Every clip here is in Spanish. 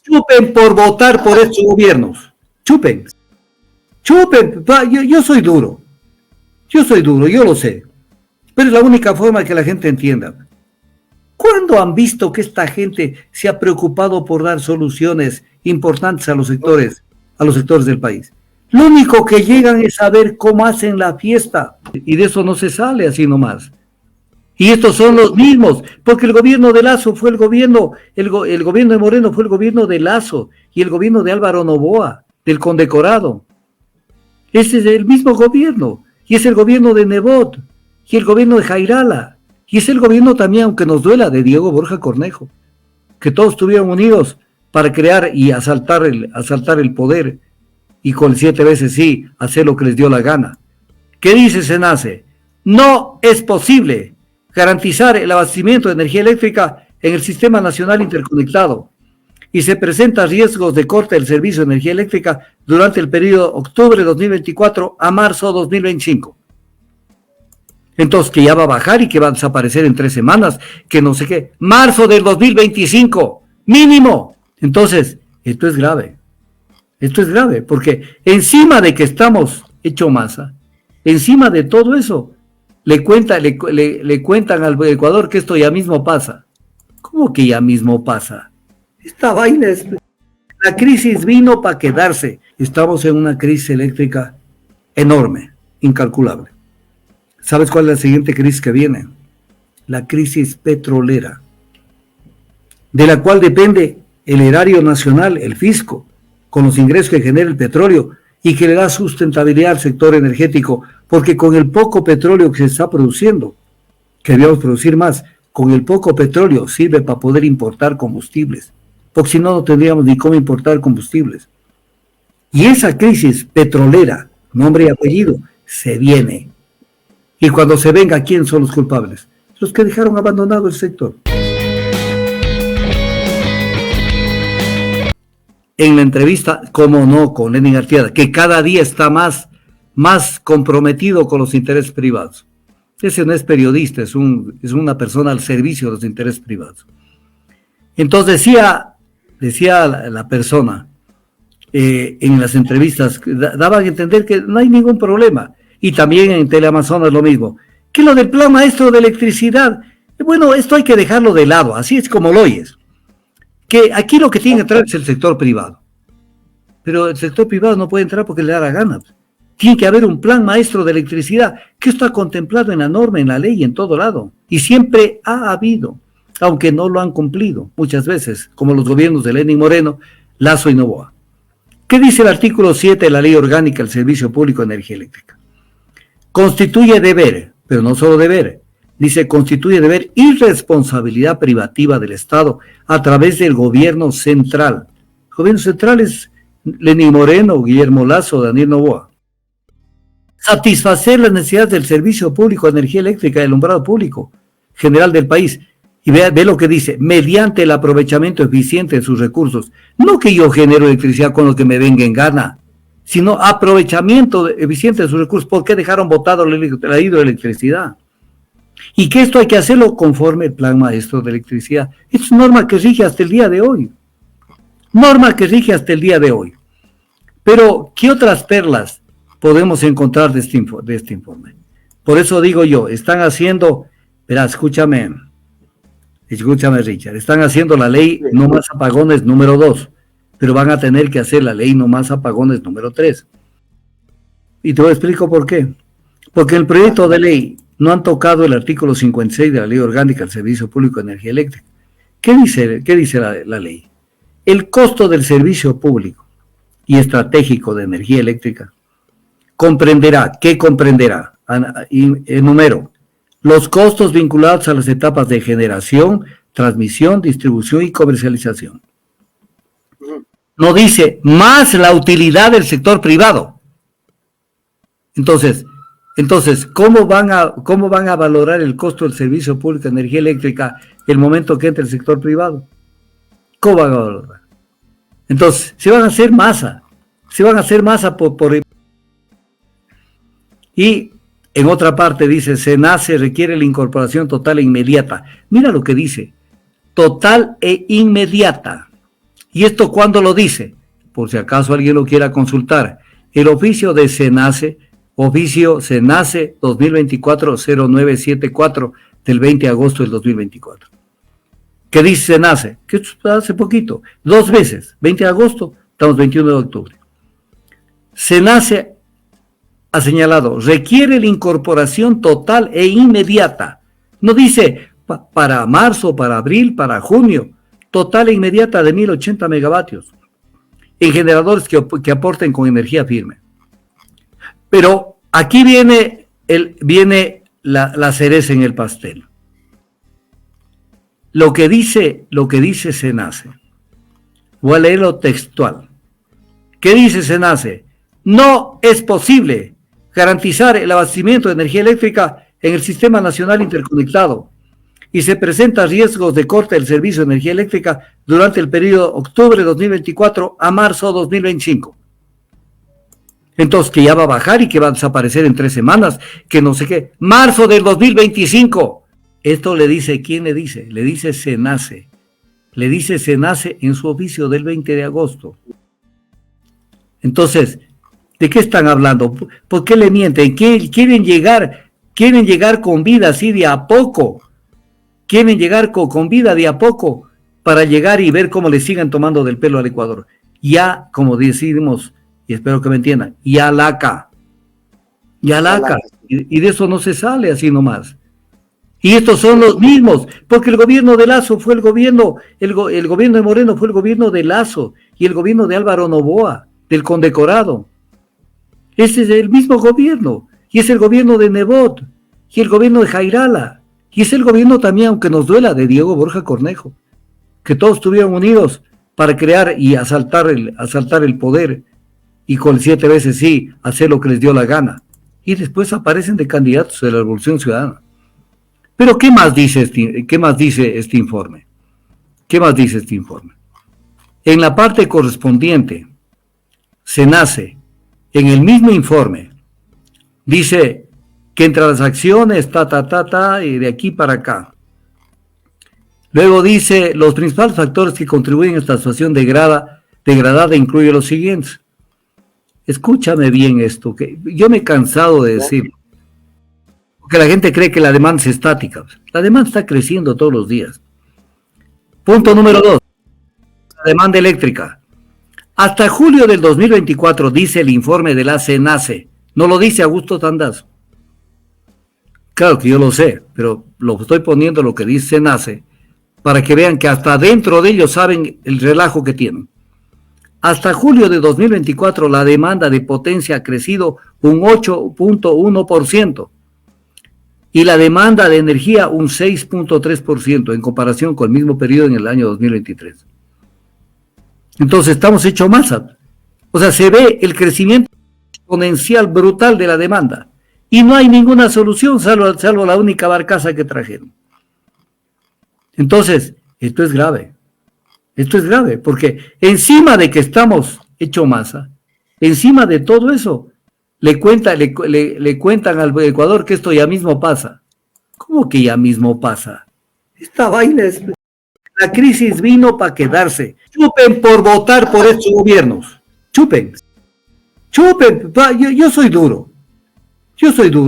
chupen por votar por estos gobiernos. Chupen. Chupen. Yo soy duro. Yo lo sé. Pero es la única forma que la gente entienda. ¿Cuándo han visto que esta gente se ha preocupado por dar soluciones importantes a los sectores del país? Lo único que llegan es a ver cómo hacen la fiesta. Y de eso no se sale así nomás. Y estos son los mismos, porque el gobierno de Lasso fue el gobierno de Moreno fue el gobierno de Lasso y el gobierno de Álvaro Noboa, del condecorado. Ese es el mismo gobierno, y es el gobierno de Nebot, y el gobierno de Jairala, y es el gobierno también, aunque nos duela, de Diego Borja Cornejo, que todos estuvieron unidos para crear y asaltar el poder, y con 7 veces sí, hacer lo que les dio la gana. ¿Qué dice SENACE? No es posible garantizar el abastecimiento de energía eléctrica en el Sistema Nacional Interconectado y se presentan riesgos de corte del servicio de energía eléctrica durante el periodo octubre 2024 a marzo 2025. Entonces, que ya va a bajar y que va a desaparecer en 3 semanas, que no sé qué. Marzo del 2025, mínimo. Entonces, esto es grave. Esto es grave, porque encima de que estamos hecho masa, encima de todo eso, le cuentan al Ecuador que esto ya mismo pasa. ¿Cómo que ya mismo pasa? Esta vaina es... La crisis vino para quedarse. Estamos en una crisis eléctrica enorme, incalculable. ¿Sabes cuál es la siguiente crisis que viene? La crisis petrolera, de la cual depende el erario nacional, el fisco, con los ingresos que genera el petróleo y que le da sustentabilidad al sector energético, porque con el poco petróleo que se está produciendo, que debíamos producir más, con el poco petróleo sirve para poder importar combustibles, porque si no, no tendríamos ni cómo importar combustibles. Y esa crisis petrolera, nombre y apellido, se viene. Y cuando se venga, ¿quién son los culpables? Los que dejaron abandonado el sector. En la entrevista, cómo no, con Lenin Artieda, que cada día está más comprometido con los intereses privados. Ese no es periodista, es una persona al servicio de los intereses privados. Entonces decía la persona en las entrevistas, daban a entender que no hay ningún problema. Y también en Teleamazonas lo mismo. Que lo del plan maestro de electricidad, bueno, esto hay que dejarlo de lado, así es como lo oyes. Que aquí lo que tiene que entrar es el sector privado. Pero el sector privado no puede entrar porque le da la gana. Tiene que haber un plan maestro de electricidad, que está contemplado en la norma, en la ley, en todo lado. Y siempre ha habido, aunque no lo han cumplido muchas veces, como los gobiernos de Lenín Moreno, Lasso y Noboa. ¿Qué dice el artículo 7 de la Ley Orgánica del Servicio Público de Energía Eléctrica? Constituye deber, pero no solo deber, dice constituye deber y responsabilidad privativa del Estado a través del gobierno central. El gobierno central es Lenín Moreno, Guillermo Lasso, Daniel Noboa. Satisfacer las necesidades del servicio público de energía eléctrica, del alumbrado público general del país. Y ve lo que dice, mediante el aprovechamiento eficiente de sus recursos. No que yo genero electricidad con lo que me venga en gana, sino aprovechamiento eficiente de sus recursos. ¿Por qué dejaron botado la hidroelectricidad? Y que esto hay que hacerlo conforme el plan maestro de electricidad. Es norma que rige hasta el día de hoy. Norma que rige hasta el día de hoy. Pero, ¿qué otras perlas podemos encontrar de este informe? Por eso digo yo, están haciendo, verá, escúchame Richard, están haciendo la ley no más apagones número 2, pero van a tener que hacer la ley no más apagones número 3. Y te explico por qué. Porque en el proyecto de ley no han tocado el artículo 56 de la Ley Orgánica del Servicio Público de Energía Eléctrica. ¿Qué dice la ley? El costo del servicio público y estratégico de energía eléctrica comprenderá, ¿qué comprenderá? Enumero, los costos vinculados a las etapas de generación, transmisión, distribución y comercialización. No dice más la utilidad del sector privado. Entonces, ¿cómo van a valorar el costo del servicio público de energía eléctrica el momento que entre el sector privado? ¿Cómo van a valorar? Entonces, se van a hacer masa por... Y en otra parte dice, SENACE requiere la incorporación total e inmediata. Mira lo que dice, total e inmediata. ¿Y esto cuándo lo dice? Por si acaso alguien lo quiera consultar. El oficio de SENACE, oficio SENACE 2024-0974 del 20 de agosto del 2024. ¿Qué dice SENACE? Que esto hace poquito, 2 veces, 20 de agosto, estamos 21 de octubre. SENACE ha señalado, requiere la incorporación total e inmediata. No dice para marzo, para abril, para junio, total e inmediata de 1080 megavatios en generadores que aporten con energía firme. Pero aquí viene la cereza en el pastel. Lo que dice SENACE, voy a leerlo textual. ¿Qué dice SENACE? No es posible garantizar el abastecimiento de energía eléctrica en el Sistema Nacional Interconectado y se presentan riesgos de corte del servicio de energía eléctrica durante el periodo octubre 2024 a marzo 2025. Entonces, que ya va a bajar y que va a desaparecer en 3 semanas, que no sé qué. Marzo del 2025. Esto le dice, ¿quién le dice? Le dice SENACE. Le dice SENACE en su oficio del 20 de agosto. Entonces, ¿de qué están hablando? ¿Por qué le mienten? Quieren llegar con vida así de a poco. Quieren llegar con vida de a poco para llegar y ver cómo le sigan tomando del pelo al Ecuador. Ya, como decimos, y espero que me entiendan, ya laca. Y de eso no se sale así nomás. Y estos son los mismos, porque el gobierno de Lazo fue el gobierno de Moreno fue el gobierno de Lazo y el gobierno de Álvaro Noboa, del condecorado. Ese es el mismo gobierno, y es el gobierno de Nebot, y el gobierno de Jairala, y es el gobierno también, aunque nos duela, de Diego Borja Cornejo, que todos estuvieron unidos para crear y asaltar el poder, y con 7 veces sí, hacer lo que les dio la gana. Y después aparecen de candidatos de la Revolución Ciudadana. Pero ¿qué más dice este informe? En la parte correspondiente, SENACE, en el mismo informe, dice que entre las acciones, y de aquí para acá. Luego dice, los principales factores que contribuyen a esta situación degradada incluyen los siguientes. Escúchame bien esto, que yo me he cansado de decirlo. Porque la gente cree que la demanda es estática. La demanda está creciendo todos los días. Punto número 2. La demanda eléctrica. Hasta julio del 2024, dice el informe de la SENACE. No lo dice Augusto Tandazo. Claro que yo lo sé, pero lo estoy poniendo lo que dice SENACE para que vean que hasta dentro de ellos saben el relajo que tienen. Hasta julio de 2024, la demanda de potencia ha crecido un 8.1%. Y la demanda de energía un 6.3% en comparación con el mismo periodo en el año 2023. Entonces estamos hecho masa. O sea, se ve el crecimiento exponencial brutal de la demanda y no hay ninguna solución salvo la única barcaza que trajeron. Entonces, esto es grave porque encima de que estamos hecho masa, encima de todo eso, le cuentan al Ecuador que esto ya mismo pasa. ¿Cómo que ya mismo pasa? Esta vaina es... La crisis vino para quedarse. Chupen por votar por estos gobiernos. Chupen. Yo soy duro.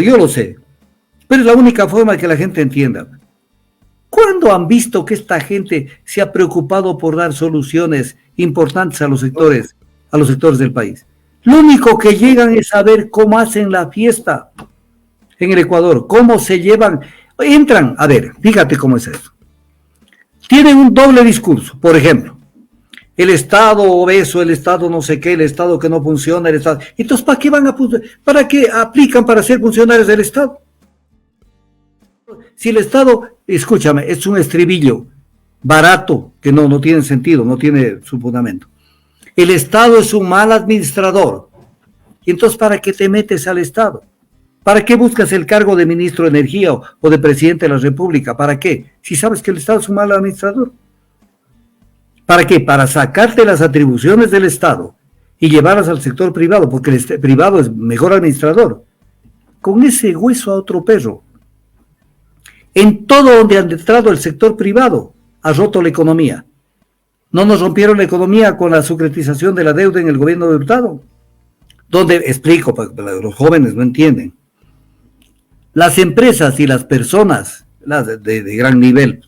Yo lo sé. Pero es la única forma que la gente entienda. ¿Cuándo han visto que esta gente se ha preocupado por dar soluciones importantes a los sectores del país? Lo único que llegan es a ver cómo hacen la fiesta en el Ecuador, cómo se llevan, entran, a ver, fíjate cómo es eso. Tienen un doble discurso, por ejemplo, el Estado obeso, el Estado no sé qué, el Estado que no funciona, el Estado. Entonces, ¿para qué para qué aplican para ser funcionarios del Estado? Si el Estado, escúchame, es un estribillo barato, que no tiene sentido, no tiene su fundamento. El Estado es un mal administrador. Y entonces, ¿para qué te metes al Estado? ¿Para qué buscas el cargo de ministro de Energía o de presidente de la República? ¿Para qué? Si sabes que el Estado es un mal administrador. ¿Para qué? Para sacarte las atribuciones del Estado y llevarlas al sector privado, porque el privado es mejor administrador. Con ese hueso a otro perro. En todo donde ha entrado el sector privado, ha roto la economía. No nos rompieron la economía con la securitización de la deuda en el gobierno de Hurtado. Donde, explico, para los jóvenes no entienden. Las empresas y las personas de gran nivel,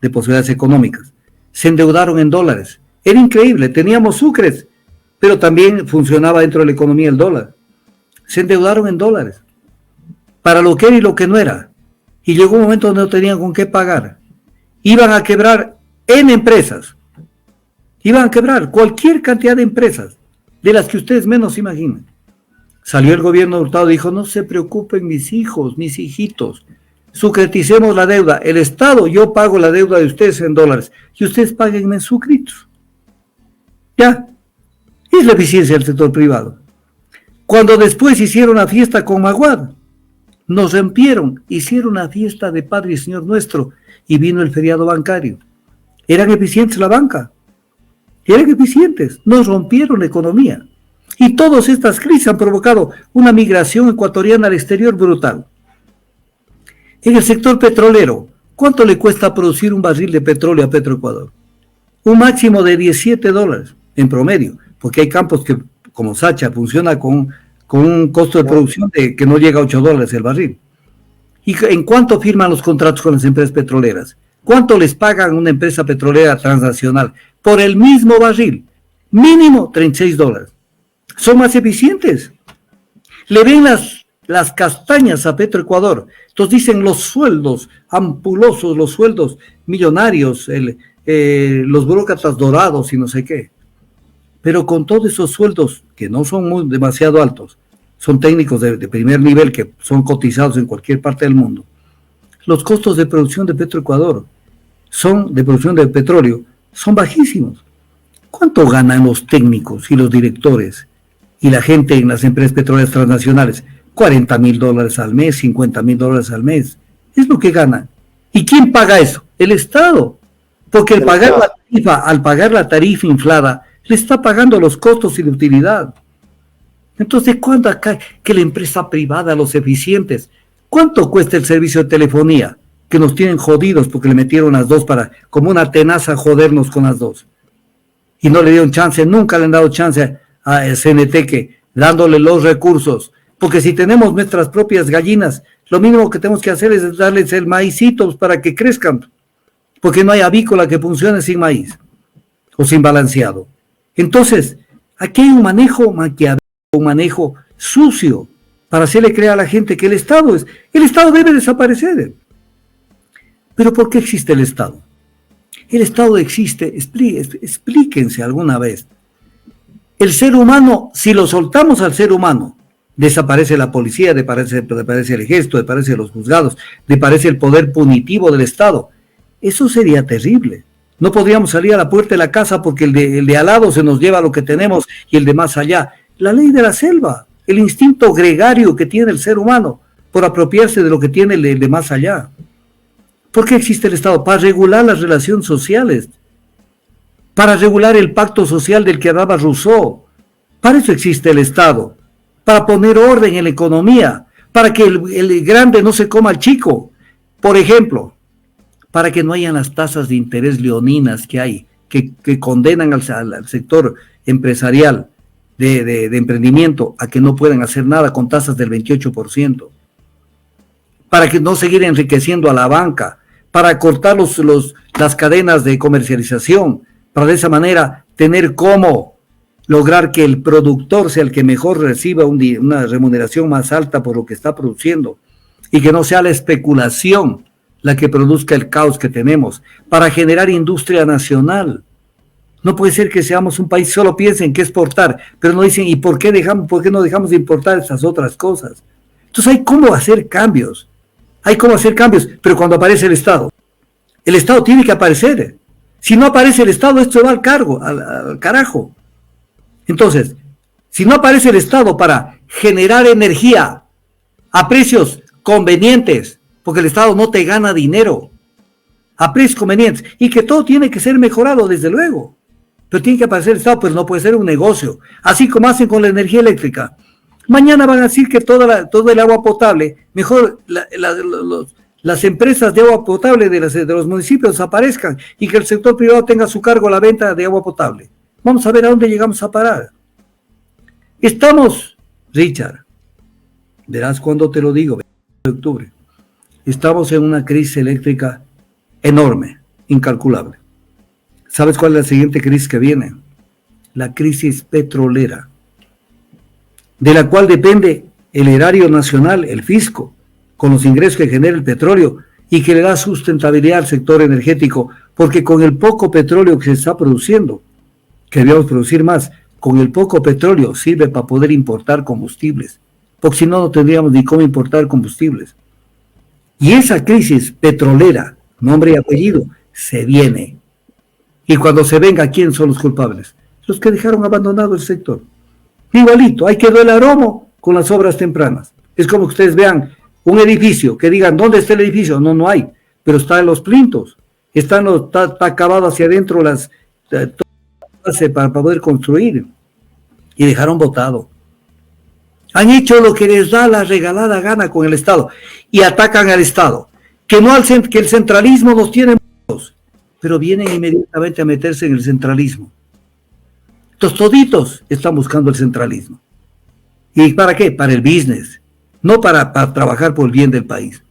de posibilidades económicas, se endeudaron en dólares. Era increíble, teníamos sucres, pero también funcionaba dentro de la economía el dólar. Se endeudaron en dólares, para lo que era y lo que no era. Y llegó un momento donde no tenían con qué pagar. Iban a quebrar en empresas. Iban a quebrar cualquier cantidad de empresas, de las que ustedes menos imaginan. Salió el gobierno de Hurtado y dijo, no se preocupen mis hijos, mis hijitos, sucreticemos la deuda. El Estado, yo pago la deuda de ustedes en dólares y ustedes páguenme en sucritos. Ya, es la eficiencia del sector privado. Cuando después hicieron la fiesta con Maguad, nos rompieron, hicieron una fiesta de Padre y Señor Nuestro y vino el feriado bancario. Eran eficientes la banca, eran eficientes, nos rompieron la economía. Y todas estas crisis han provocado una migración ecuatoriana al exterior brutal. En el sector petrolero, ¿cuánto le cuesta producir un barril de petróleo a Petroecuador? Un máximo de $17 en promedio, porque hay campos que, como Sacha, funciona con un costo de producción que no llega a $8 el barril. ¿Y en cuánto firman los contratos con las empresas petroleras? ¿Cuánto les pagan una empresa petrolera transnacional por el mismo barril? Mínimo $36. Son más eficientes. Le ven las castañas a Petroecuador. Entonces dicen los sueldos ampulosos, los sueldos millonarios, los burócratas dorados y no sé qué. Pero con todos esos sueldos, que no son demasiado altos, son técnicos de primer nivel que son cotizados en cualquier parte del mundo, los costos de producción de Petroecuador, de producción de petróleo, son bajísimos. ¿Cuánto ganan los técnicos y los directores y la gente en las empresas petroleras transnacionales? $40,000 al mes, $50,000 al mes. Es lo que ganan. ¿Y quién paga eso? El Estado. Porque al pagar la tarifa inflada, le está pagando los costos y la utilidad. Entonces, ¿cuándo acá que la empresa privada, los eficientes, cuánto cuesta el servicio de telefonía? Que nos tienen jodidos porque le metieron las dos como una tenaza, jodernos con las dos. Y no le dieron chance, nunca le han dado chance a CNT que dándole los recursos. Porque si tenemos nuestras propias gallinas, lo mínimo que tenemos que hacer es darles el maicitos para que crezcan. Porque no hay avícola que funcione sin maíz o sin balanceado. Entonces, aquí hay un manejo maquiavélico, un manejo sucio para hacerle creer a la gente que el Estado debe desaparecer. ¿Pero por qué existe el Estado? El Estado existe, explíquense alguna vez. El ser humano, si lo soltamos al ser humano, desaparece la policía, desaparece el ejército, desaparece los juzgados, desaparece el poder punitivo del Estado. Eso sería terrible. No podríamos salir a la puerta de la casa porque el de al lado se nos lleva lo que tenemos y el de más allá. La ley de la selva, el instinto gregario que tiene el ser humano por apropiarse de lo que tiene el de más allá. ¿Por qué existe el Estado? Para regular las relaciones sociales, para regular el pacto social del que hablaba Rousseau. Para eso existe el Estado, para poner orden en la economía, para que el grande no se coma al chico. Por ejemplo, para que no hayan las tasas de interés leoninas que hay, que condenan al sector empresarial de emprendimiento a que no puedan hacer nada con tasas del 28%. Para que no seguir enriqueciendo a la banca, para cortar las cadenas de comercialización, para de esa manera tener cómo lograr que el productor sea el que mejor reciba una remuneración más alta por lo que está produciendo y que no sea la especulación la que produzca el caos que tenemos, para generar industria nacional. No puede ser que seamos un país, solo piensen que exportar, pero no dicen, ¿y por qué no dejamos de importar esas otras cosas? Entonces hay cómo hacer cambios, pero cuando aparece el Estado tiene que aparecer. Si no aparece el Estado, esto va al carajo. Entonces, si no aparece el Estado para generar energía a precios convenientes, porque el Estado no te gana dinero, a precios convenientes, y que todo tiene que ser mejorado, desde luego, pero tiene que aparecer el Estado, pero no puede ser un negocio, así como hacen con la energía eléctrica. Mañana van a decir que todo el agua potable, mejor las empresas de agua potable de los municipios desaparezcan y que el sector privado tenga a su cargo la venta de agua potable. Vamos a ver a dónde llegamos a parar. Estamos, Richard, verás cuando te lo digo, 20 de octubre, estamos en una crisis eléctrica enorme, incalculable. ¿Sabes cuál es la siguiente crisis que viene? La crisis petrolera, de la cual depende el erario nacional, el fisco, con los ingresos que genera el petróleo y que le da sustentabilidad al sector energético, porque con el poco petróleo que se está produciendo, que debíamos producir más, con el poco petróleo sirve para poder importar combustibles, porque si no, no tendríamos ni cómo importar combustibles. Y esa crisis petrolera, nombre y apellido, se viene. Y cuando se venga, ¿quién son los culpables? Los que dejaron abandonado el sector. Igualito, ahí quedó el aroma con las obras tempranas. Es como que ustedes vean un edificio, que digan, ¿dónde está el edificio? No, no hay, pero está en los plintos, está acabado hacia adentro para poder construir, y dejaron botado. Han hecho lo que les da la regalada gana con el Estado, y atacan al Estado, que el centralismo los tiene muertos, pero vienen inmediatamente a meterse en el centralismo. Entonces toditos están buscando el centralismo. ¿Y para qué? Para el business, no para trabajar por el bien del país.